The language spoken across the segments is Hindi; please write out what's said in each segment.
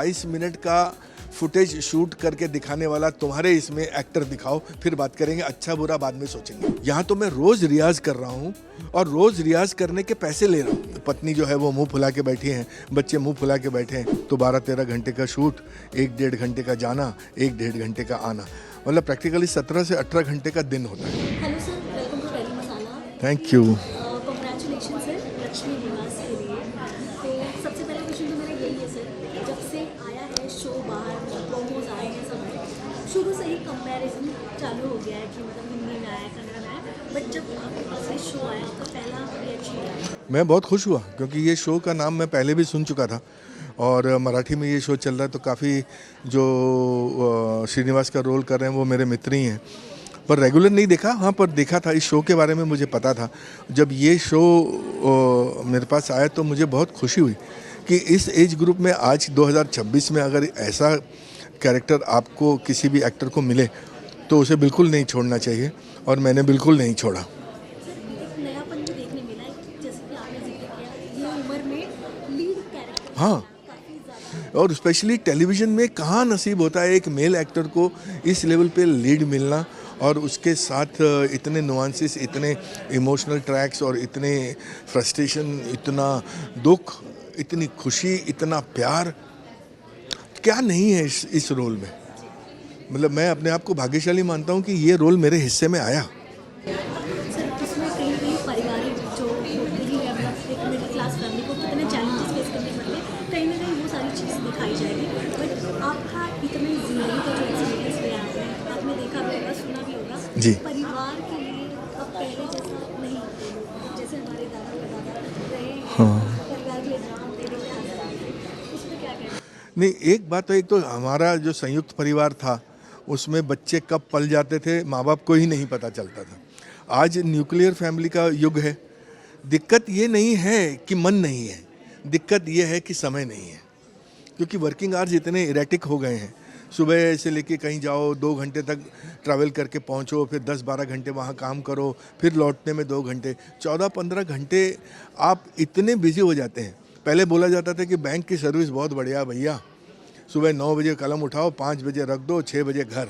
22 मिनट का फुटेज शूट करके दिखाने वाला तुम्हारे इसमें एक्टर दिखाओ, फिर बात करेंगे। अच्छा बुरा बाद में सोचेंगे। यहाँ तो मैं रोज रियाज कर रहा हूँ और रोज रियाज करने के पैसे ले रहा हूँ। पत्नी जो है वो मुंह फुला के बैठी हैं, बच्चे मुंह फुला के बैठे हैं, तो 12-13 घंटे का शूट, 1-1.5 घंटे का जाना, 1-1.5 घंटे का आना, मतलब प्रैक्टिकली 17 से 18 घंटे का दिन होता है। Hello sir, welcome to telly masala. Thank you. Congratulation sir Lakshmi Niwas के लिए। तो सबसे पहला क्वेश्चन तो मेरा यही है सर, जब से आया है शो बाहर, प्रोमोज आए हैं, सब आए, शुरू से ही कंपैरिजन चालू हो गया है कि मतलब हिंदी में आया, कन्नड़ में आया, बट जब आपके पास ये शो आया तो पहला रिएक्शन क्या है? मैं बहुत खुश हुआ क्योंकि ये शो का नाम मैं पहले भी सुन चुका था और मराठी में ये शो चल रहा है, तो काफ़ी जो श्रीनिवास का रोल कर रहे हैं वो मेरे मित्र ही हैं, पर रेगुलर नहीं देखा। हाँ, पर देखा था, इस शो के बारे में मुझे पता था। जब ये शो मेरे पास आया तो मुझे बहुत खुशी हुई कि इस एज ग्रुप में आज 2026 में अगर ऐसा कैरेक्टर आपको किसी भी एक्टर को मिले तो उसे बिल्कुल नहीं छोड़ना चाहिए, और मैंने बिल्कुल नहीं छोड़ा। एक नयापन भी देखने मिला है, जैसे कि आपने जिक्र किया, ये उम्र में लीड कैरेक्टर हाँ, काफ़ी ज़्यादा। और स्पेशली टेलीविज़न में कहाँ नसीब होता है एक मेल एक्टर को इस लेवल पे लीड मिलना, और उसके साथ इतने नुआंसेस, इतने इमोशनल ट्रैक्स और इतने फ्रस्ट्रेशन, इतना दुख, इतनी खुशी, इतना प्यार, क्या नहीं है इस रोल में। मतलब मैं अपने आप को भाग्यशाली मानता हूँ कि ये रोल मेरे हिस्से में आया। सर इसमें कहीं कहीं पारिवारिक जो होती ही है, मतलब एक मिडिल क्लास फैमिली को कितने चैलेंजेस फेस करने पड़ते हैं, कहीं ना कहीं वो सारी चीज़ दिखाई जाएगी। बट आपका इतनी जिंदगी का जो एक्सपीरियंस रहा है, आपने देखा भी होगा, सुना भी होगा जी। परिवार के लिए अब पहले जैसा नहीं होते लोग, जैसे हमारे दादा परदादा रहे हैं, हाँ। परिवार के एग्जाम देने के हाथ, उसमें क्या कहना है? नहीं, एक बात तो, एक तो हमारा जो संयुक्त परिवार था उसमें बच्चे कब पल जाते थे माँ बाप को ही नहीं पता चलता था। आज न्यूक्लियर फैमिली का युग है। दिक्कत ये नहीं है कि मन नहीं है, दिक्कत ये है कि समय नहीं है, क्योंकि वर्किंग आवर्स इतने इरेटिक हो गए हैं। सुबह से लेके कहीं जाओ, 2 घंटे तक ट्रैवल करके पहुंचो, फिर 10-12 घंटे वहाँ काम करो, फिर लौटने में 2 घंटे, 14-15 घंटे आप इतने बिजी हो जाते हैं। पहले बोला जाता था कि बैंक की सर्विस बहुत बढ़िया भैया, सुबह 9 बजे कलम उठाओ, 5 बजे रख दो, 6 बजे घर।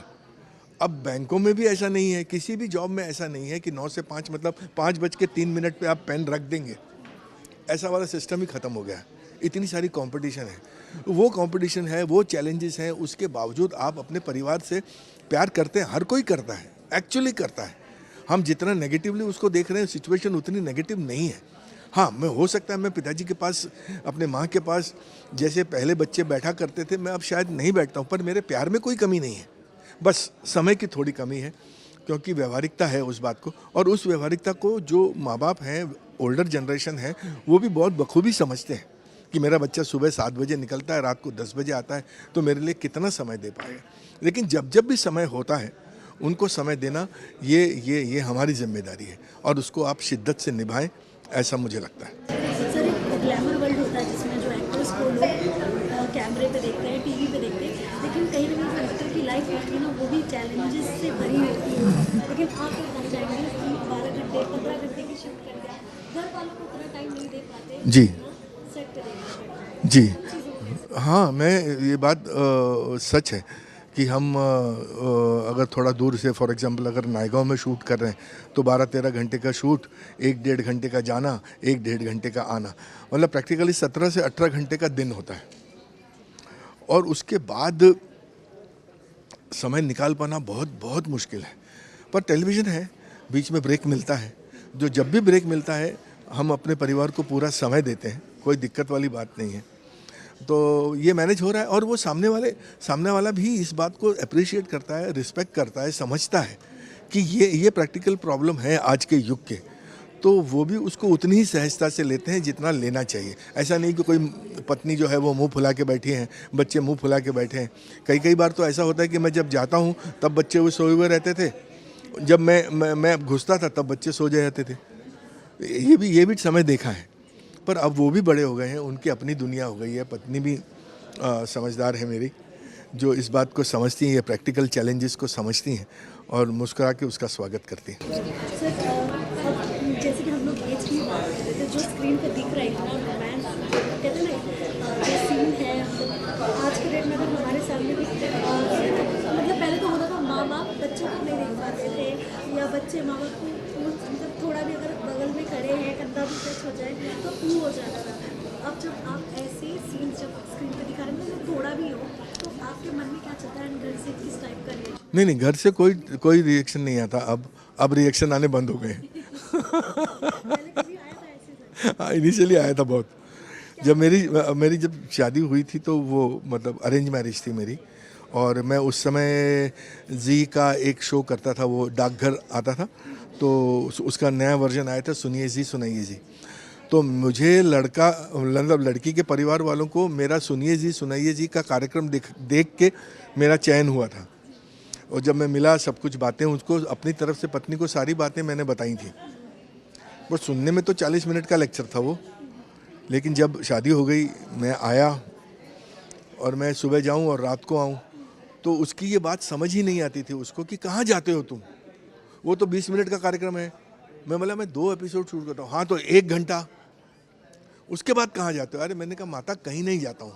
अब बैंकों में भी ऐसा नहीं है, किसी भी जॉब में ऐसा नहीं है कि 9 से 5 मतलब 5:03 पे आप पेन रख देंगे। ऐसा वाला सिस्टम ही ख़त्म हो गया है। इतनी सारी कंपटीशन है, वो कंपटीशन है, वो चैलेंजेस हैं, उसके बावजूद आप अपने परिवार से प्यार करते हैं। हर कोई करता है, एक्चुअली करता है। हम जितना नेगेटिवली उसको देख रहे हैं, सिचुएशन उतनी नेगेटिव नहीं है। हाँ, मैं हो सकता है मैं पिताजी के पास, अपने माँ के पास जैसे पहले बच्चे बैठा करते थे, मैं अब शायद नहीं बैठता हूँ, पर मेरे प्यार में कोई कमी नहीं है, बस समय की थोड़ी कमी है, क्योंकि व्यवहारिकता है उस बात को, और उस व्यवहारिकता को जो माँ बाप हैं, ओल्डर जनरेशन है, वो भी बहुत बखूबी समझते हैं कि मेरा बच्चा सुबह 7 बजे निकलता है, रात को 10 बजे आता है, तो मेरे लिए कितना समय दे पाएगा। लेकिन जब जब भी समय होता है उनको समय देना, ये हमारी जिम्मेदारी है, और उसको आप शिद्दत से निभाएं, ऐसा मुझे लगता है। सर एक ग्लैमर वर्ल्ड होता है जिसमें जो एक्टर्स को लोग कैमरे पे देखते हैं, टीवी पे देखते हैं, लेकिन कहीं ना कहीं एक्टर की लाइफ होती है ना, वो भी चैलेंजेस से भरी होती है। लेकिन आप एक बन जाएंगे 12 घंटे 15 घंटे की शिफ्ट कर दिया, घर वालों को उतना टाइम नहीं दे पाते जी सेट देना जी। चीज़ों में। हाँ, मैं ये बात सच है कि हम अगर थोड़ा दूर से, फॉर एग्जांपल अगर नायगांव में शूट कर रहे हैं तो 12-13 घंटे का शूट, 1-1.5 घंटे का जाना, 1-1.5 घंटे का आना, मतलब प्रैक्टिकली 17 से 18 घंटे का दिन होता है, और उसके बाद समय निकाल पाना बहुत बहुत मुश्किल है। पर टेलीविज़न है, बीच में ब्रेक मिलता है, जो जब भी ब्रेक मिलता है हम अपने परिवार को पूरा समय देते हैं, कोई दिक्कत वाली बात नहीं है। तो ये मैनेज हो रहा है, और वो सामने वाला भी इस बात को अप्रिशिएट करता है, रिस्पेक्ट करता है, समझता है कि ये प्रैक्टिकल प्रॉब्लम है आज के युग के, तो वो भी उसको उतनी ही सहजता से लेते हैं जितना लेना चाहिए। ऐसा नहीं कि कोई पत्नी जो है वो मुंह फुला के बैठी हैं, बच्चे मुंह फुला के बैठे हैं। कई बार तो ऐसा होता है कि मैं जब जाता हूँ तब बच्चे वो सोए हुए रहते थे, जब मैं घुसता था तब बच्चे सो जाए रहते थे। ये भी समय देखा है, पर अब वो भी बड़े हो गए हैं, उनकी अपनी दुनिया हो गई है। पत्नी भी समझदार है मेरी, जो इस बात को समझती हैं, ये प्रैक्टिकल चैलेंजेस को समझती हैं, और मुस्कुरा के उसका स्वागत करती हैं। सर अब जैसे कि हम लोग एज की बात करते थे, जो स्क्रीन पे दिख रहा है इतना रोमांस, कहते हैं ना जो सीन है मतलब आज के डेट में अगर हमारे सामने भी मतलब पहले तो होता था माँ बाप बच्चों को नहीं देख पाते थे या बच्चे माँ बाप को मतलब थोड़ा भी अगर बगल में खड़े हैं कंधा भी टच हो जाए तो हो जाता था। अब जब आप ऐसे सीन्स जब स्क्रीन पे दिखा रहे हैं मतलब थोड़ा भी हो तो आपके मन में क्या चलता है घर से किस टाइप का रिएक्शन? नहीं, घर से कोई रिएक्शन नहीं आता। अब रिएक्शन आने बंद हो गए हैं। पहले कभी आया था ऐसे सर? हाँ, इनिशियली आया था बहुत। जब मेरी जब शादी हुई थी तो वो मतलब अरेंज मैरिज थी मेरी, और मैं उस समय जी का एक शो करता था, वो डाकघर आता था, तो उसका नया वर्जन आया था, सुनिए जी सुनाइए जी। तो मुझे लड़की के परिवार वालों को मेरा सुनिए जी सुनाइए जी का कार्यक्रम देख के मेरा चयन हुआ था। और जब मैं मिला, सब कुछ बातें उसको अपनी तरफ से पत्नी को सारी बातें मैंने बताई थी। वो सुनने में तो 40 मिनट का लेक्चर था वो, लेकिन जब शादी हो गई, मैं आया और मैं सुबह जाऊं और रात को आऊं, तो उसकी ये बात समझ ही नहीं आती थी उसको कि कहाँ जाते हो तुम, वो तो 20 मिनट का कार्यक्रम है। मैं बोला मैं 2 एपिसोड शूट करता हूँ। हाँ तो 1 घंटा, उसके बाद कहाँ जाते हो? अरे मैंने कहा माता कहीं नहीं जाता हूँ।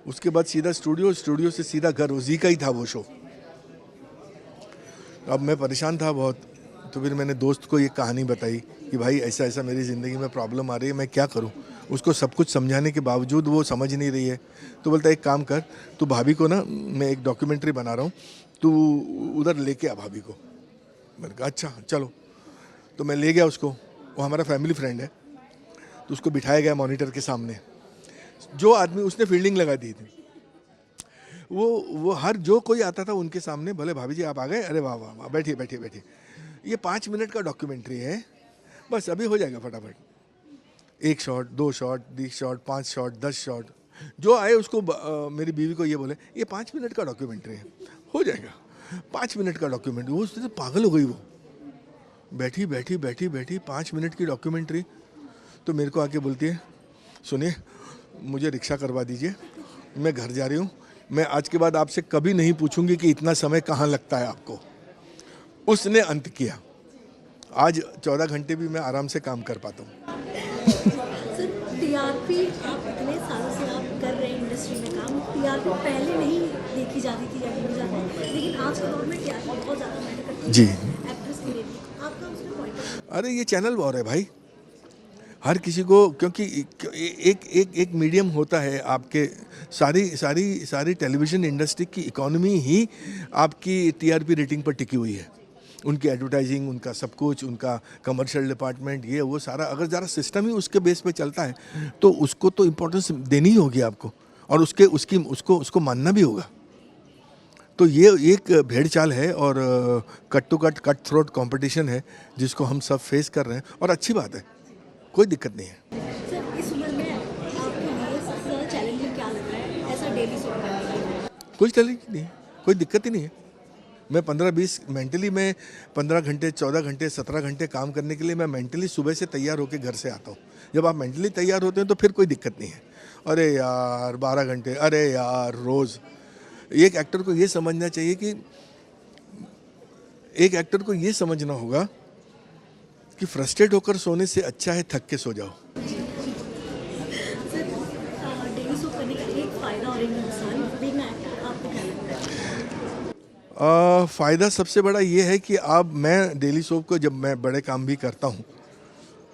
उसके बाद सीधा स्टूडियो से सीधा घर, उसी का ही था वो शो। अब मैं परेशान था बहुत, तो फिर मैंने दोस्त को ये कहानी बताई कि भाई ऐसा ऐसा मेरी ज़िंदगी में प्रॉब्लम आ रही है, मैं क्या करूं। उसको सब कुछ समझाने के बावजूद वो समझ नहीं रही है। तो बोलता एक काम कर, तू भाभी को ना, मैं एक डॉक्यूमेंट्री बना रहा हूँ, तू उधर लेके आ भाभी को। मैंने कहा अच्छा चलो। तो मैं ले गया उसको, वो हमारा फैमिली फ्रेंड है, तो उसको बिठाया गया मॉनिटर के सामने। जो आदमी, उसने फील्डिंग लगा दी थी, वो हर जो कोई आता था उनके सामने, भले भाभी जी आप आ गए, अरे वाह वाह वाह, बैठिए बैठिए बैठिए, ये 5 मिनट का डॉक्यूमेंट्री है, बस अभी हो जाएगा फटाफट। 1 shot, 2 shot, 20 shot, 5 shot, 10 shot, जो आए उसको मेरी बीवी को ये बोले ये 5 मिनट का डॉक्यूमेंट्री है, हो जाएगा 5 मिनट का डॉक्यूमेंट्री। वो उससे पागल हो गई, वो बैठी बैठी बैठी बैठी 5 मिनट की डॉक्यूमेंट्री। तो मेरे को आके बोलती है सुनिए मुझे रिक्शा करवा दीजिए, मैं घर जा रही हूँ, मैं आज के बाद आपसे कभी नहीं पूछूंगी कि इतना समय कहाँ लगता है आपको। उसने अंत किया। आज 14 घंटे भी मैं आराम से काम कर पाता हूँ। सर टीआरपी आप इतने सालों से आप कर रहे हैं इंडस्ट्री में काम, टीआरपी पहले नहीं देखी जाती थी या बोली जाती है, लेकिन आज के दौर में टीआरपी बहुत ज़्यादा मैटर करती है जी। एक्ट्रेस के लिए भी। आपका उसमें पॉइंट? अरे ये चैनल वॉर है भाई, हर किसी को, क्योंकि एक मीडियम होता है आपके, सारी टेलीविज़न इंडस्ट्री की इकोनॉमी ही आपकी टीआरपी रेटिंग पर टिकी हुई है। उनकी एडवर्टाइजिंग, उनका सब कुछ, उनका कमर्शियल डिपार्टमेंट, ये वो सारा, अगर ज़रा सिस्टम ही उसके बेस पे चलता है तो उसको तो इम्पोर्टेंस देनी ही होगी आपको, और उसको मानना भी होगा। तो ये एक भेड़ चाल है और cut to cut throat competition है जिसको हम सब फेस कर रहे हैं, और अच्छी बात है, कोई दिक्कत नहीं है। सर इस उम्र में आपके लिए सबसे ज़्यादा चैलेंजिंग क्या लग रहा है ऐसा डेली शो करना? कोई चैलेंज नहीं है, कोई दिक्कत ही नहीं है। मैं 15-20 मेंटली, मैं 15 घंटे, 14 घंटे, 17 घंटे काम करने के लिए मैं मेंटली सुबह से तैयार होकर घर से आता हूँ। जब आप मेंटली तैयार होते हैं तो फिर कोई दिक्कत नहीं है। अरे यार 12 घंटे, अरे यार रोज़। एक एक्टर को ये समझना चाहिए कि एक एक्टर को ये समझना होगा कि फ्रस्ट्रेट होकर सोने से अच्छा है थक के सो जाओ। सर डेली शो करने का एक फ़ायदा और एक नुकसान बिना एक्टर आपको क्या लगता है? फ़ायदा सबसे बड़ा ये है कि अब मैं डेली शो को, जब मैं बड़े काम भी करता हूँ,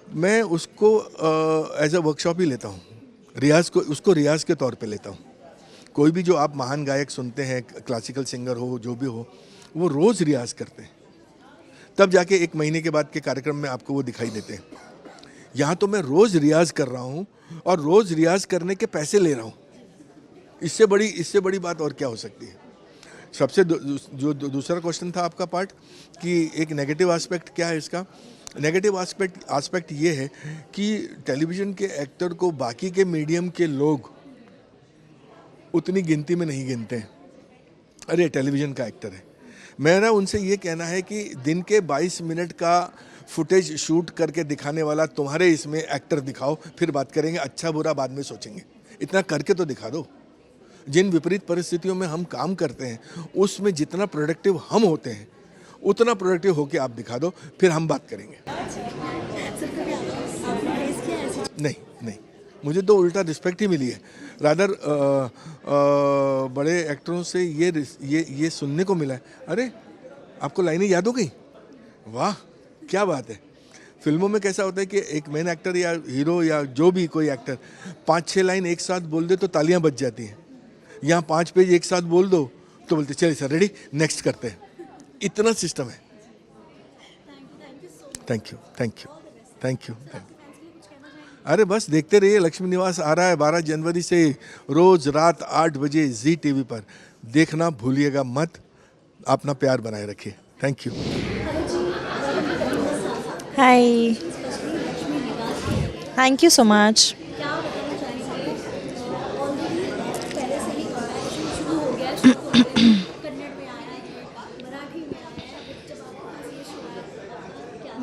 मैं उसको एज अ वर्कशॉप ही लेता हूँ, उसको रियाज के तौर पे लेता हूँ। कोई भी जो आप महान गायक सुनते हैं, क्लासिकल सिंगर हो, जो भी हो, वो रोज़ रियाज करते हैं, तब जाके 1 महीने के बाद के कार्यक्रम में आपको वो दिखाई देते हैं। यहाँ तो मैं रोज़ रियाज कर रहा हूँ और रोज़ रियाज करने के पैसे ले रहा हूँ। इससे बड़ी बात और क्या हो सकती है। सबसे जो दूसरा क्वेश्चन था आपका पार्ट, कि एक नेगेटिव एस्पेक्ट क्या है इसका। नेगेटिव एस्पेक्ट ये है कि टेलीविज़न के एक्टर को बाकी के मीडियम के लोग उतनी गिनती में नहीं गिनते हैं। अरे टेलीविज़न का एक्टर है, मेरा उनसे ये कहना है कि दिन के 22 मिनट का फुटेज शूट करके दिखाने वाला तुम्हारे इसमें एक्टर दिखाओ, फिर बात करेंगे, अच्छा बुरा बाद में सोचेंगे। इतना करके तो दिखा दो। जिन विपरीत परिस्थितियों में हम काम करते हैं उसमें जितना प्रोडक्टिव हम होते हैं उतना प्रोडक्टिव होके आप दिखा दो, फिर हम बात करेंगे। सर कभी आपने फेस किया ऐसी? नहीं, मुझे तो उल्टा रिस्पेक्ट ही मिली है। रादर बड़े एक्टरों से ये सुनने को मिला है, अरे आपको लाइनें याद हो गई, वाह क्या बात है। फिल्मों में कैसा होता है कि एक मेन एक्टर या हीरो या जो भी कोई एक्टर 5-6 लाइन एक साथ बोल दे तो तालियां बज जाती हैं। यहाँ 5 पेज एक साथ बोल दो तो बोलते चलिए सर रेडी, नेक्स्ट करते हैं। इतना सिस्टम है। Thank you thank you thank you thank you. अरे बस देखते रहिए, लक्ष्मी निवास आ रहा है 12 जनवरी से, रोज रात 8 बजे जी टीवी पर। देखना भूलिएगा मत, अपना प्यार बनाए रखिए। Thank you. Hi. Thank you so much. क्या बताना चाहेंगे? ऑलरेडी पहले से ही कंपैरिजन शुरू हो गया है, शो को कन्नड़ में आया है, मराठी में आया है, जब आपके पास ये शो आया क्या?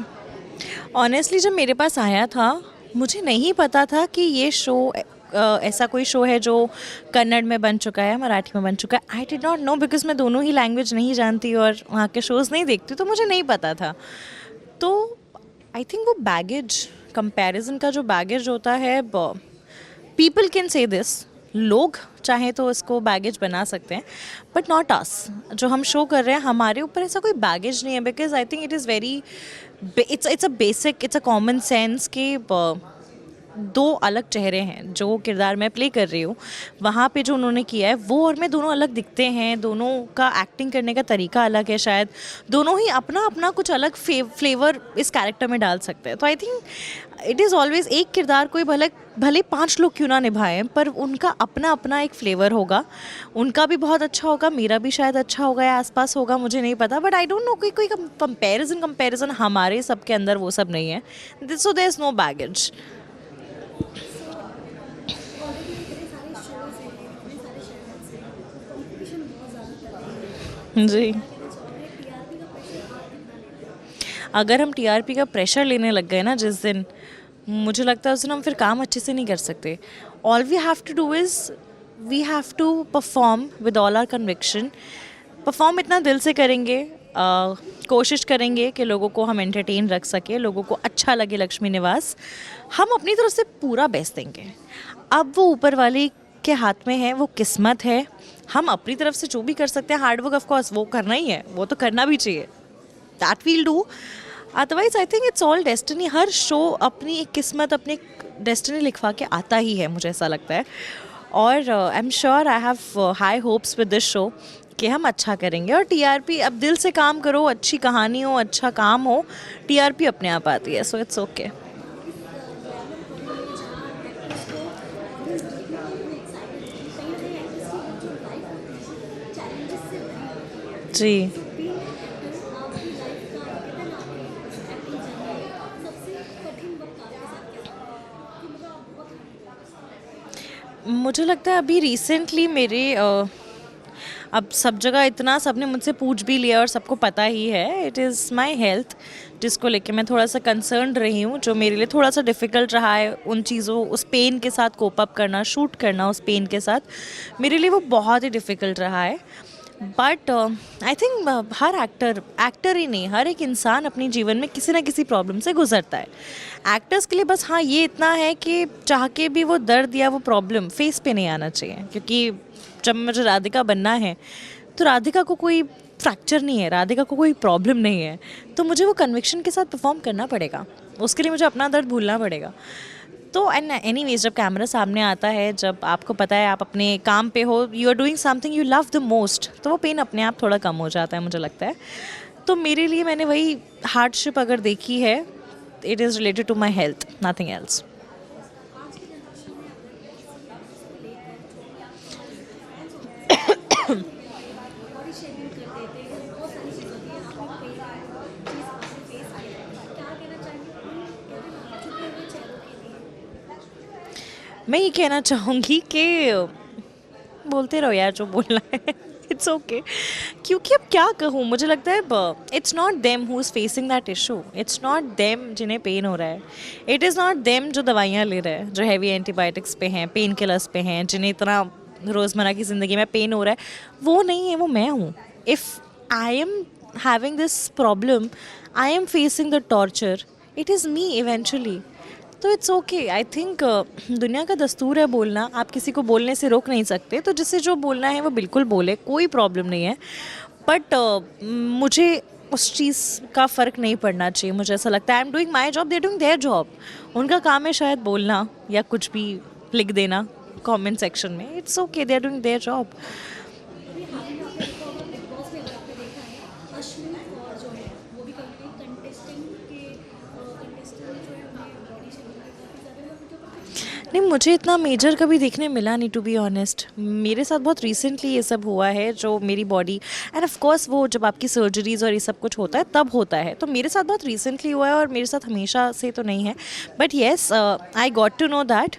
ऑनेस्टली जब मेरे पास आया था मुझे नहीं पता था कि ये शो ऐसा कोई शो है जो कन्नड़ में बन चुका है, मराठी में बन चुका है। I did not know, because मैं दोनों ही लैंग्वेज नहीं जानती और वहाँ के शोज़ नहीं देखती, तो मुझे नहीं पता था। तो आई थिंक वो बैगेज, कंपैरिजन का जो बैगेज होता है, पीपल कैन से दिस, लोग चाहें तो इसको बैगेज बना सकते हैं, बट नॉट अस। जो हम शो कर रहे हैं हमारे ऊपर ऐसा कोई बैगेज नहीं है, because I think it is very, it's a basic, it's a common sense कि दो अलग चेहरे हैं। जो किरदार मैं प्ले कर रही हूँ वहाँ पे जो उन्होंने किया है वो और मैं दोनों अलग दिखते हैं, दोनों का एक्टिंग करने का तरीका अलग है, शायद दोनों ही अपना अपना कुछ अलग फ्लेवर इस कैरेक्टर में डाल सकते हैं। तो I think it is always, एक किरदार कोई भले 5 लोग क्यों ना निभाएं, पर उनका अपना अपना एक फ्लेवर होगा। उनका भी बहुत अच्छा होगा, मेरा भी शायद अच्छा होगा या आसपास होगा, मुझे नहीं पता, बट आई डोंट नो कोई कंपैरिजन हमारे सबके अंदर वो सब नहीं है। So there is no baggage. जी, अगर हम टीआरपी का प्रेशर लेने लग गए ना जिस दिन, मुझे लगता है उस दिन हम फिर काम अच्छे से नहीं कर सकते। All we have to do is we have to perform with all our conviction. Perform इतना दिल से करेंगे, कोशिश करेंगे कि लोगों को हम एंटरटेन रख सके, लोगों को अच्छा लगे लक्ष्मी निवास। हम अपनी तरफ से पूरा बेस्ट देंगे। अब वो ऊपर वाले के हाथ में है, वो किस्मत है। हम अपनी तरफ से जो भी कर सकते हैं, हार्डवर्क ऑफ कोर्स वो करना ही है, वो तो करना भी चाहिए, that will do. Otherwise I think it's all destiny. हर शो अपनी एक किस्मत, अपनी डेस्टिनी लिखवा के आता ही है, मुझे ऐसा लगता है। और I am sure, I have high hopes with this show कि हम अच्छा करेंगे। और टीआरपी, अब दिल से काम करो, अच्छी कहानी हो, अच्छा काम हो, टीआरपी अपने आप आती है। So it's okay. जी, मुझे लगता है अभी रिसेंटली मेरे अब सब जगह इतना सबने मुझसे पूछ भी लिया और सबको पता ही है, इट इज़ माई हेल्थ, जिसको लेके मैं थोड़ा सा कंसर्न रही हूँ, जो मेरे लिए थोड़ा सा डिफ़िकल्ट रहा है। उन चीज़ों, उस पेन के साथ कोप अप करना, शूट करना उस पेन के साथ, मेरे लिए वो बहुत ही डिफ़िकल्ट रहा है। बट आई थिंक हर एक्टर ही नहीं, हर एक इंसान अपने जीवन में किसी ना किसी प्रॉब्लम से गुजरता है। एक्टर्स के लिए बस हाँ ये इतना है कि चाह के भी वो दर्द या वो प्रॉब्लम फेस पे नहीं आना चाहिए, क्योंकि जब मुझे राधिका बनना है तो राधिका को कोई फ्रैक्चर नहीं है, राधिका को कोई प्रॉब्लम नहीं है, तो मुझे वो कन्विक्शन के साथ परफॉर्म करना पड़ेगा। उसके लिए मुझे अपना दर्द भूलना पड़ेगा। तो एनीवेज, जब कैमरा सामने आता है, जब आपको पता है आप अपने काम पे हो, you are doing something you love the most, तो वो पेन अपने आप थोड़ा कम हो जाता है, मुझे लगता है। तो मेरे लिए मैंने वही हार्डशिप अगर देखी है, it is related to my health, nothing else. मैं ये कहना चाहूँगी कि बोलते रहो यार जो बोलना है, इट्स ओके। क्योंकि अब क्या कहूँ, मुझे लगता है it's not them who is facing that issue, it's not them जिन्हें पेन हो रहा है, इट इज़ नॉट देम जो दवाइयाँ ले रहे हैं, जो हैवी एंटीबायोटिक्स पे हैं, पेन किलर्स पे हैं, जिन्हें इतना रोज़मर्रा की ज़िंदगी में पेन हो रहा है, वो नहीं है, वो मैं हूँ। If I am having this problem, I am facing the torture, it is me eventually. तो इट्स ओके। आई थिंक दुनिया का दस्तूर है बोलना, आप किसी को बोलने से रोक नहीं सकते, तो जिसे जो बोलना है वो बिल्कुल बोले, कोई प्रॉब्लम नहीं है। बट मुझे उस चीज़ का फ़र्क नहीं पड़ना चाहिए। मुझे ऐसा लगता है I am doing my job, they doing their job. उनका काम है शायद बोलना या कुछ भी लिख देना कमेंट सेक्शन में, it's okay, they are doing their job. अभी हाल ही में आपने देखा होगा बिग बॉस में, अगर आपने देखा है अश्विन और जो है वो भी कहीं कंटेस्टेंट जो है उन्हें बॉडी शेमिंग काफ़ी ज़्यादा उनके ऊपर कुछ नहीं, मुझे इतना मेजर कभी देखने मिला नहीं, टू बी ऑनेस्ट। मेरे साथ बहुत रिसेंटली ये सब हुआ है, जो मेरी बॉडी एंड ऑफ कोर्स वो जब आपकी सर्जरीज और ये सब कुछ होता है तब होता है, तो मेरे साथ बहुत रिसेंटली हुआ है और मेरे साथ हमेशा से तो नहीं है। But yes, I got to know that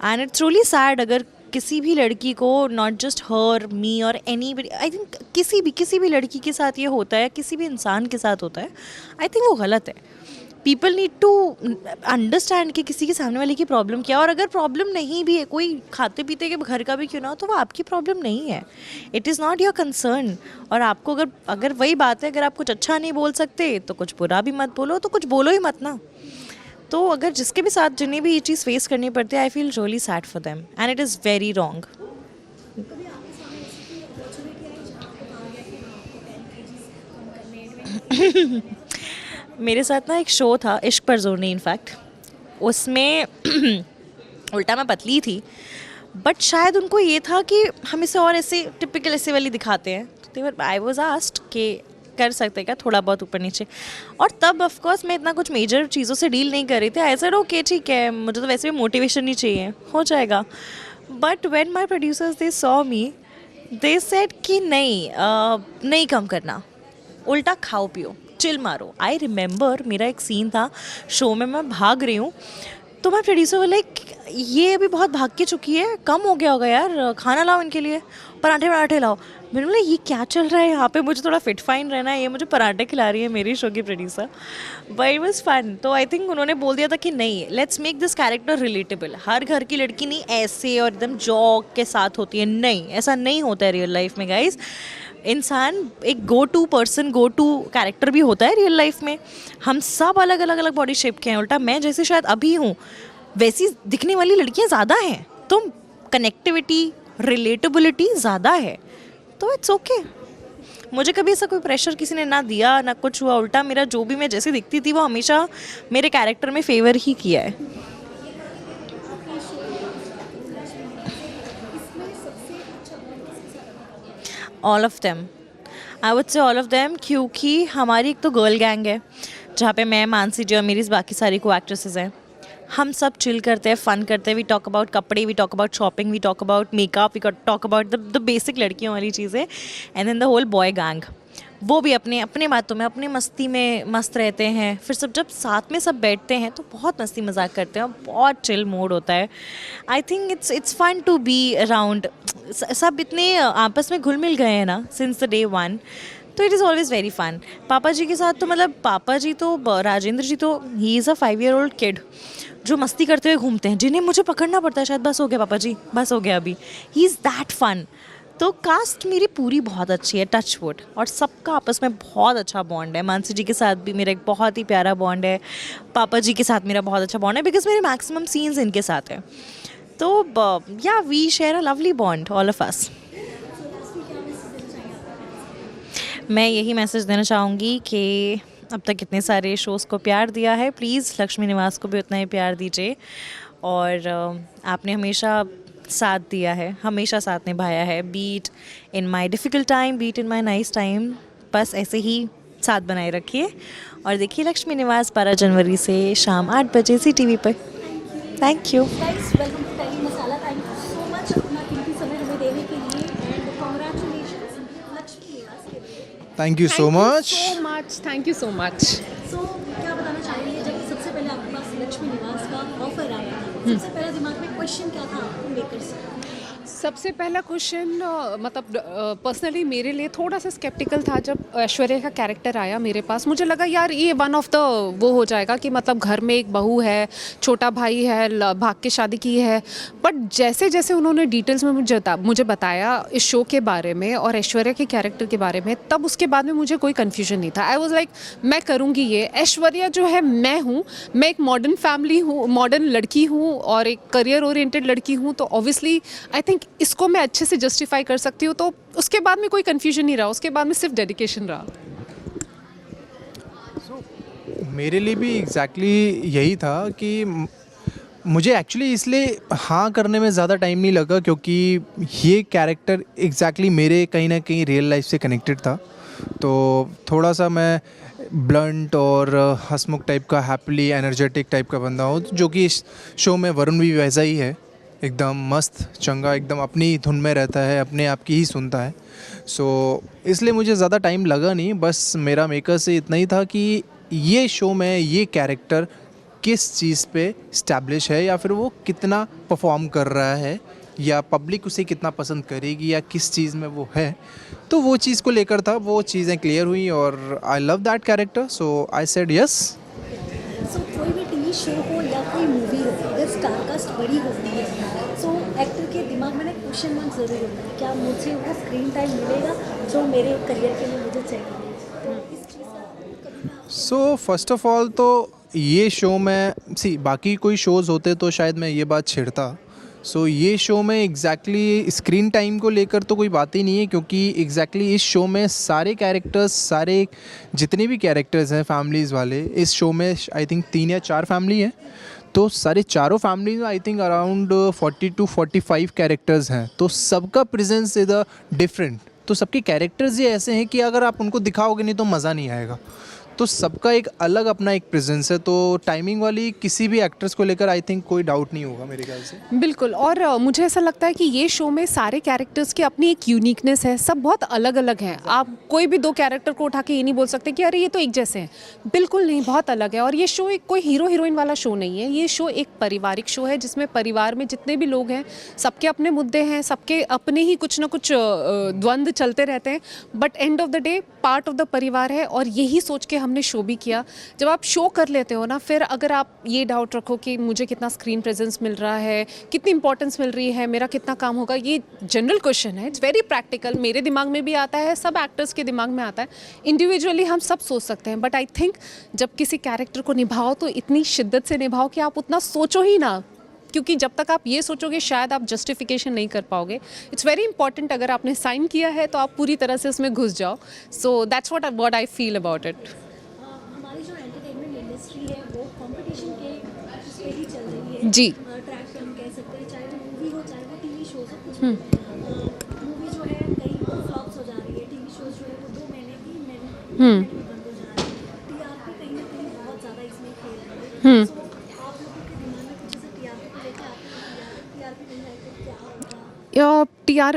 and it's really sad अगर किसी भी लड़की को, नॉट जस्ट हर, मी और एनी, आई थिंक किसी भी लड़की के साथ ये होता है, किसी भी इंसान के साथ होता है, आई थिंक वो गलत है। पीपल नीड टू अंडरस्टैंड कि किसी के सामने वाले की प्रॉब्लम क्या है, और अगर प्रॉब्लम नहीं भी है, कोई खाते पीते के घर का भी क्यों ना हो, तो वो आपकी प्रॉब्लम नहीं है, it is not your concern. और आपको अगर वही बात है, अगर आप कुछ अच्छा नहीं बोल सकते तो कुछ बुरा भी मत बोलो, तो कुछ बोलो ही मत ना। तो अगर जिसके भी साथ जिन्हें भी ये चीज़ फेस करनी पड़ती है, I feel really sad for them and it is very wrong. कभी आपके सामने ऐसी कोई अपॉर्चुनिटी आई जहाँ आपको कहा गया कि हाँ आपको 10 kg कम करने हैं? मेरे साथ ना एक शो था, इश्क पर जोर नहीं, इनफैक्ट उसमें उल्टा मैं पतली थी, बट शायद उनको ये था कि हम इसे और ऐसे टिपिकल ऐसे वाली दिखाते हैं, तो आई वॉज आस्क्ड कि कर सकते क्या थोड़ा बहुत ऊपर नीचे। और तब ऑफ कोर्स मैं इतना कुछ मेजर चीज़ों से डील नहीं कर रही थी, आई सेड ओके ठीक है, मुझे तो वैसे भी मोटिवेशन नहीं चाहिए, हो जाएगा। But when my producers they saw me, they said कि नहीं कम करना, उल्टा खाओ पियो, चिल मारो। आई रिमेंबर मेरा एक सीन था शो में, मैं भाग रही हूँ, तो मैं प्रोड्यूसर बोला ये अभी बहुत भाग के चुकी है, कम हो गया होगा यार, खाना लाओ इनके लिए, पराठे लाओ। मैंने बोला ये क्या चल रहा है यहाँ पे, मुझे थोड़ा फिट फाइन रहना है, ये मुझे पराठे खिला रही है मेरी शो की producer. But it was fun. तो आई थिंक उन्होंने बोल दिया था कि नहीं, let's make this character relatable. हर घर की लड़की नहीं ऐसे और एकदम जॉक के साथ होती है, नहीं, ऐसा नहीं होता है रियल लाइफ में गाइज। इंसान एक गो टू कैरेक्टर भी होता है रियल लाइफ में। हम सब अलग अलग बॉडी शेप के हैं, उल्टा मैं जैसे शायद अभी हूँ वैसी दिखने वाली लड़कियाँ ज़्यादा हैं, तो कनेक्टिविटी, रिलेटेबिलिटी ज़्यादा है, तो इट्स ओके। मुझे कभी ऐसा कोई प्रेशर किसी ने ना दिया ना कुछ हुआ, उल्टा मेरा जो भी मैं जैसी दिखती थी वो हमेशा मेरे कैरेक्टर में फेवर ही किया है। All of them, I would say all of them, क्योंकि हमारी एक तो गर्ल गैंग है जहाँ पे मैं, मानसी जी और मेरी बाकी सारी को एक्ट्रेसेस हैं। हम सब चिल करते हैं, फन करते हैं, वी टॉक अबाउट कपड़े, we talk about shopping, we talk about makeup, we talk about the basic लड़कियों वाली चीज़ें। And then the whole boy gang, वो भी अपने अपने बातों में, अपनी मस्ती में मस्त रहते हैं। फिर जब साथ में सब बैठते हैं तो बहुत मस्ती मजाक करते हैं और बहुत चिल मूड होता है। I think it's fun to be around, सब इतने आपस में घुल मिल गए हैं ना सिंस द डे वन, तो it is always very fun. पापा जी के साथ तो मतलब, पापा जी तो, राजेंद्र जी तो, he is a 5-year-old kid जो मस्ती करते हुए घूमते हैं, जिन्हें मुझे पकड़ना पड़ता है शायद, बस हो गया पापा जी, बस हो गया अभी, ही इज़ दैट फन। तो कास्ट मेरी पूरी बहुत अच्छी है, टच वुड, और सबका आपस में बहुत अच्छा बॉन्ड है। मानसी जी के साथ भी मेरा एक बहुत ही प्यारा बॉन्ड है, पापा जी के साथ मेरा बहुत अच्छा बॉन्ड है, बिकॉज मेरे मैक्सिमम सीन्स इनके साथ है। तो या we share a lovely bond all of us. मैं यही मैसेज देना चाहूँगी कि अब तक इतने सारे शोज़ को प्यार दिया है, प्लीज़ लक्ष्मी निवास को भी उतना ही प्यार दीजिए। और आपने हमेशा साथ दिया है, हमेशा साथ निभाया है, बीट इन माई डिफ़िकल्ट टाइम, बीट इन माई नाइस टाइम, बस ऐसे ही साथ बनाए रखिए। और देखिए लक्ष्मी निवास 12 जनवरी से शाम 8 बजे CTV पर। Thank you guys, welcome to telly masala. Thank you so much अपना कीमती समय हमें देने के लिए, एंड कांग्रेचुलेशंस लक्ष्मी निवास के लिए। Thank you so much. Thank you so much. So क्या बताना चाहेंगे, जब सबसे पहले आपके पास लक्ष्मी निवास का ऑफर आया, सबसे पहले दिमाग में क्वेश्चन क्या था आपको मेकर से? सबसे पहला क्वेश्चन मतलब पर्सनली मेरे लिए थोड़ा सा स्केप्टिकल था जब ऐश्वर्या का कैरेक्टर आया मेरे पास। मुझे लगा यार ये वन ऑफ द वो हो जाएगा कि मतलब घर में एक बहू है, छोटा भाई है, भाग के शादी की है। बट जैसे जैसे उन्होंने डिटेल्स में मुझे बताया इस शो के बारे में और ऐश्वर्या के कैरेक्टर के बारे में, तब उसके बाद में मुझे कोई कन्फ्यूजन नहीं था। आई वॉज लाइक मैं करूँगी ये। ऐश्वर्या जो है मैं हूँ, मैं एक मॉडर्न फैमिली हूँ, मॉडर्न लड़की हूँ और एक करियर ओरिएंटेड लड़की हूँ, तो ऑब्वियसली आई थिंक इसको मैं अच्छे से जस्टिफाई कर सकती हूँ। तो उसके बाद में कोई कन्फ्यूजन नहीं रहा, उसके बाद में सिर्फ डेडिकेशन रहा। मेरे लिए भी एग्जैक्टली यही था कि मुझे एक्चुअली इसलिए हाँ करने में ज़्यादा टाइम नहीं लगा क्योंकि ये कैरेक्टर एग्जैक्टली मेरे कहीं ना कहीं रियल लाइफ से कनेक्टेड था। तो थोड़ा सा मैं ब्लंट और हंसमुख टाइप का, हैप्पीली एनर्जेटिक टाइप का बंदा हूँ, जो कि इस शो में वरुण भी वैसा ही है, एकदम मस्त चंगा, एकदम अपनी धुन में रहता है, अपने आप की ही सुनता है। सो इसलिए मुझे ज़्यादा टाइम लगा नहीं, बस मेरा मेकर से इतना ही था कि ये शो में ये कैरेक्टर किस चीज़ पे स्टैब्लिश है या फिर वो कितना परफॉर्म कर रहा है या पब्लिक उसे कितना पसंद करेगी या किस चीज़ में वो है। तो वो चीज़ को लेकर था, वो चीज़ें क्लियर हुई और I love that character, so I said yes. So कोई भी टीवी शो हो या कोई मूवी हो, अगर स्टारकास्ट बड़ी होती है तो एक्टर के दिमाग में ना क्वेश्चन मार्क ज़रूर होता है, क्या मुझे वो स्क्रीन टाइम मिलेगा जो मेरे करियर के लिए मुझे चाहिए। तो इस चीज़ का सो फर्स्ट ऑफ ऑल तो ये शो में बाकी कोई शोज़ होते तो शायद मैं ये बात छेड़ता। सो ये शो में एग्जैक्टली स्क्रीन टाइम को लेकर तो कोई बात ही नहीं है क्योंकि एग्जैक्टली इस शो में सारे कैरेक्टर्स, सारे जितने भी कैरेक्टर्स हैं फैमिलीज़ वाले, इस शो में आई थिंक 3 या 4 फैमिली हैं। तो सारे चारों फैमिलीज में I think around 40 to 45 characters हैं। तो सबका प्रेजेंस इज अ डिफरेंट। तो सबके कैरेक्टर्स ये ऐसे हैं कि अगर आप उनको दिखाओगे नहीं तो मज़ा नहीं आएगा। तो सबका एक अलग अपना एक प्रेजेंस है। तो टाइमिंग वाली किसी भी एक्टर्स को लेकर आई थिंक कोई डाउट नहीं होगा मेरे ख्याल से। बिल्कुल। और मुझे ऐसा लगता है कि ये शो में सारे कैरेक्टर्स की अपनी एक यूनिकनेस है, सब बहुत अलग अलग हैं। आप कोई भी 2 कैरेक्टर को उठा के ये नहीं बोल सकते कि अरे ये तो एक जैसे हैं, बिल्कुल नहीं, बहुत अलग है। और ये शो एक कोई हीरो हीरोइन वाला शो नहीं है, ये शो एक पारिवारिक शो है जिसमें परिवार में जितने भी लोग हैं सबके अपने मुद्दे हैं, सबके अपने ही कुछ ना कुछ द्वंद्व चलते रहते हैं, but end of the day part of the परिवार है। और यही सोच के हमने शो भी किया। जब आप शो कर लेते हो ना, फिर अगर आप ये डाउट रखो कि मुझे कितना स्क्रीन प्रेजेंस मिल रहा है, कितनी इंपॉर्टेंस मिल रही है, मेरा कितना काम होगा, ये जनरल क्वेश्चन है, इट्स वेरी प्रैक्टिकल। मेरे दिमाग में भी आता है, सब एक्टर्स के दिमाग में आता है, इंडिविजुअली हम सब सोच सकते हैं, बट आई थिंक जब किसी कैरेक्टर को निभाओ तो इतनी शिद्दत से निभाओ कि आप उतना सोचो ही ना, क्योंकि जब तक आप ये सोचोगे शायद आप जस्टिफिकेशन नहीं कर पाओगे। इट्स वेरी इंपॉर्टेंट, अगर आपने साइन किया है तो आप पूरी तरह से उसमें घुस जाओ। So that's what I feel about it. हमारी जो एंटरटेनमेंट इंडस्ट्री है वो कंपटीशन के उस पे ही चल रही है जी। ट्रैक पे हम कह सकते हैं, चाहे वो मूवी हो चाहे वो टीवी शोज हो, कुछ भी। मूवी जो है कहीं फ्लॉप्स हो जा रही है, टीवी शोज जो है वो 2 महीने 3 महीने में बंद हो जा रहे हैं। टीआरपी कहीं ना कहीं बहुत ज़्यादा इसमें खेल रही है। So, आप लोगों के दिमाग में कुछ ऐसा टीआरपी को लेकर टीआरपी नहीं आए तो क्या होगा?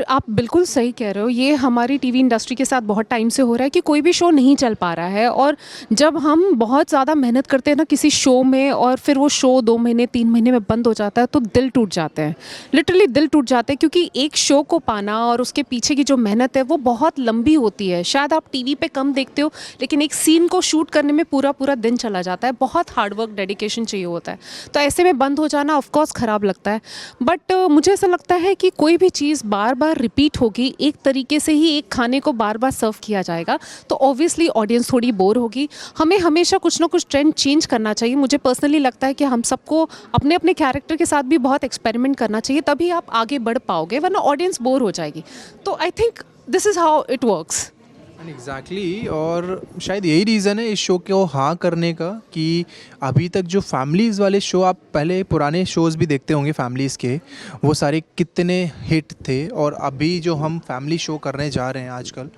आप बिल्कुल सही कह रहे हो। ये हमारी टीवी इंडस्ट्री के साथ बहुत टाइम से हो रहा है कि कोई भी शो नहीं चल पा रहा है। और जब हम बहुत ज़्यादा मेहनत करते हैं ना किसी शो में और फिर वो शो 2 महीने 3 महीने में बंद हो जाता है तो दिल टूट जाते हैं, लिटरली दिल टूट जाते हैं। क्योंकि एक शो को पाना और उसके पीछे की जो मेहनत है वो बहुत लंबी होती है। शायद आप टीवी पे कम देखते हो, लेकिन एक सीन को शूट करने में पूरा पूरा दिन चला जाता है, बहुत हार्डवर्क डेडिकेशन चाहिए होता है। तो ऐसे में बंद हो जाना ऑफकोर्स ख़राब लगता है। बट मुझे ऐसा लगता है कि कोई भी चीज़ बार बार रिपीट होगी, एक तरीके से ही एक खाने को बार बार सर्व किया जाएगा तो ऑब्वियसली ऑडियंस थोड़ी बोर होगी। हमें हमेशा कुछ ना कुछ ट्रेंड चेंज करना चाहिए। मुझे पर्सनली लगता है कि हम सबको अपने अपने कैरेक्टर के साथ भी बहुत एक्सपेरिमेंट करना चाहिए, तभी आप आगे बढ़ पाओगे, वरना ऑडियंस बोर हो जाएगी। तो I think this is how it works. Exactly. और शायद यही रीज़न है इस शो को हाँ करने का कि अभी तक जो फैमिलीज़ वाले शो, आप पहले पुराने शोज़ भी देखते होंगे फैमिलीज़ के, वो सारे कितने हिट थे। और अभी जो हम फैमिली शो करने जा रहे हैं आजकल,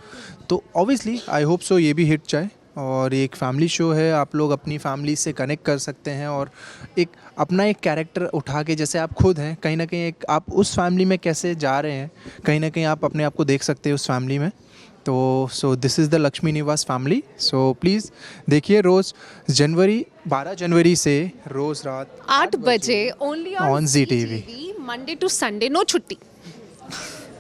तो ऑब्वियसली आई होप सो ये भी हिट जाए। और एक फैमिली शो है, आप लोग अपनी फैमिली से कनेक्ट कर सकते हैं और एक अपना एक कैरेक्टर उठा के, जैसे आप खुद हैं, कहीं ना कहीं एक आप उस फैमिली में कैसे जा रहे हैं, कहीं ना कहीं आप अपने आप को देख सकते हैं उस फैमिली में। तो so this is the Lakshmi निवास फैमिली। सो प्लीज़ देखिए रोज़ 12 जनवरी से रोज़ रात 8 बजे only on ZTV। Monday to Sunday, no छुट्टी।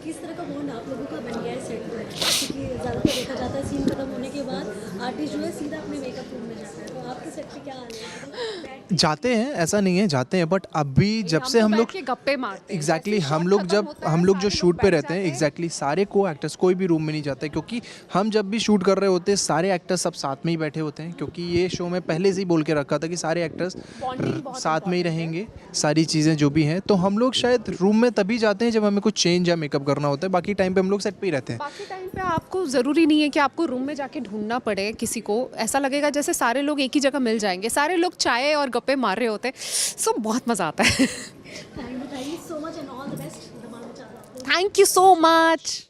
किस तरह का बॉन्ड आप लोगों का बन गया है सेट पर? क्योंकि ज़्यादातर देखा जाता है सीन खत्म होने के बाद आर्टिस्ट जो है सीधा अपने मेकअप रूम में जाता है, तो आपके सेट पे क्या हाल है? जाते हैं, ऐसा नहीं है, जाते हैं, बट अभी जब से हम लोग बैठ के गप्पे मारते हैं एग्जैक्टली जैसे हम shot लोग खत्म जब होता है, हम लोग जो सारे शूट पे बैठ रहते हैं जाते एग्जैक्टली सारे को एक्टर्स कोई भी रूम में नहीं जाता है, क्योंकि हम जब भी शूट कर रहे होते हैं सारे एक्टर्स सब साथ में ही बैठे होते हैं, क्योंकि ये शो में पहले से ही बोल के रखा था कि सारे एक्टर्स Bonding बहुत साथ में ही रहेंगे, सारी चीज़ें जो भी हैं। तो हम लोग शायद रूम में तभी जाते हैं जब हमें कुछ चेंज या मेकअप करना होता है, बाकी टाइम पे हम लोग सेट पे ही रहते हैं। बाकी टाइम पे आपको ज़रूरी नहीं है कि आपको रूम में जाके ढूंढना पड़े किसी को, ऐसा लगेगा जैसे सारे लोग एक ही जगह मिल जाएंगे, सारे लोग चाय और गप्पे मार रहे होते हैं, सो बहुत मज़ा आता है। Thank you so much and all the best. Thank you so much.